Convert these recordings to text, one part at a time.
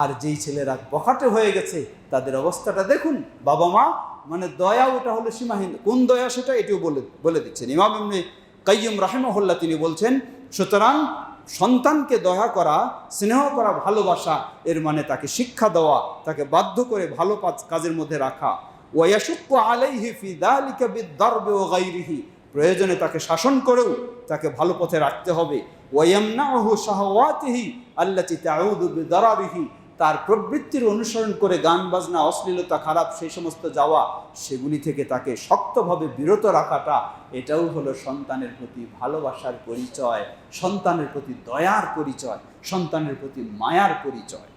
আর যেই ছেলেরা বখাটে হয়ে গেছে তাদের অবস্থাটা দেখুন। বাবা মা মানে দয়া, ওটা হলো সীমাহীন। কোন দয়া সেটা এটিও বলে দিচ্ছেন ইমাম ইবনে কাইয়্যিম রাহিমাহুল্লাহ। তিনি বলছেন, সুতরাং সন্তানকে দয়া করা, স্নেহ করা, ভালোবাসা, এর মানে তাকে শিক্ষা দেওয়া, তাকে বাধ্য করে ভালো কাজের মধ্যে রাখা। ওয়ায়াশুক্কু আলাইহি ফি যালিকা বিদ-দারবি ওয়া গায়রিহি, প্রয়োজনে তাকে শাসন করেও তাকে ভালো পথে রাখতে হবে। ওয়ায়ামনাহু শাহওয়াতিহি আল্লাতী তাউদু বিদারারিহি, তার প্রবৃত্তির অনুসরণ করে গান বাজনা, অশ্লীলতা, খারাপ সেই সমস্ত যাওয়া, সেগুলি থেকে তাকে শক্তভাবে বিরত রাখাটা, এটাও হলো সন্তানের প্রতি ভালোবাসার পরিচয়, সন্তানের প্রতি দয়ার পরিচয়, সন্তানের প্রতি মায়ার পরিচয়।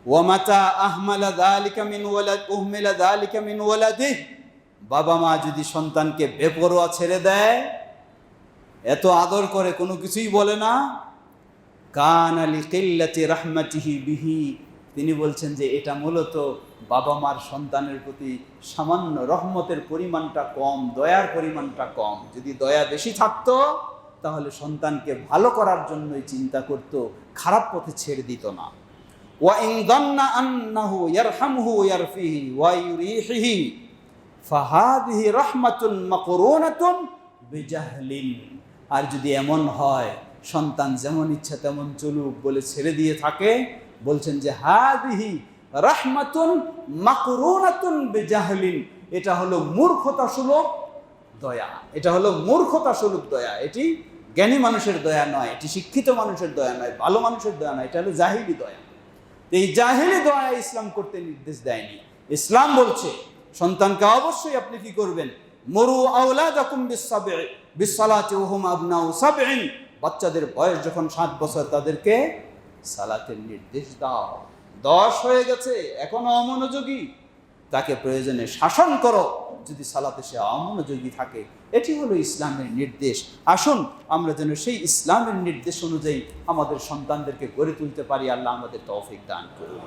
ওয়ামাতা আহমালা যালিকা মিন ওয়ালাদ উহমিলা যালিকা মিন ওয়ালাদিহি, বাবা মা যদি সন্তানকে বেপরোয়া ছেড়ে দেয়, এত আদর করে কোনো কিছুই বলে না, কানা লিকিল্লাতি রাহমাতিহি বিহি, তিনি বলছেন যে এটা মূলত বাবা মার সন্তানের প্রতি সামান্য রহমতের পরিমাণটা কম, দয়ার পরিমাণটা কম। যদি দয়া বেশি থাকতো তাহলে সন্তানকে ভালো করার জন্যই চিন্তা করত, খারাপ পথে ছেড়ে দিত না। ওয়া ইন যান্না আন্নাহু ইয়ারহামুহু ইয়ারফিহি ওয়া ইউরিহিহি ফাহাদিহি রাহমাতুন মাকরুনাতুন বিজাহলিন, আর যদি এমন হয় সন্তান যেমন ইচ্ছা তেমন চলুক বলে ছেড়ে দিয়ে থাকে, বলছেন যে হাদিহি রাহমাতুন মাকরুনাতুন বিজাহলিন, এটা হলো মূর্খতা সুলভ দয়া, এটা হলো মূর্খতা সুলভ দয়া। এটি জ্ঞানী মানুষের দয়া নয়, এটি শিক্ষিত মানুষের দয়া নয়, ভালো মানুষের দয়া নয়, এটা হলো জাহিলি দয়া। এই জাহিলি দয়া ইসলাম করতে নির্দেশ দেয়নি। ইসলাম বলছে সন্তানকে অবশ্যই আপনি কি করবেন, মুরু আওলাদাকুম বিসসালাতি ওয়া হুম আবনাউ সাবঈন, বাচ্চাদের বয়স যখন 7 বছর তাদেরকে সালাতের নির্দেশ দাও। 10 হয়ে গেছে এখনো অমনোযোগী, তাকে প্রয়োজনে শাসন করো যদি সালাতে সে অমনোযোগী থাকে। এটি হলো ইসলামের নির্দেশ। আসুন আমরা যেন সেই ইসলামের নির্দেশ অনুযায়ী আমাদের সন্তানদেরকে গড়ে তুলতে পারি। আল্লাহ আমাদের তৌফিক দান করুন।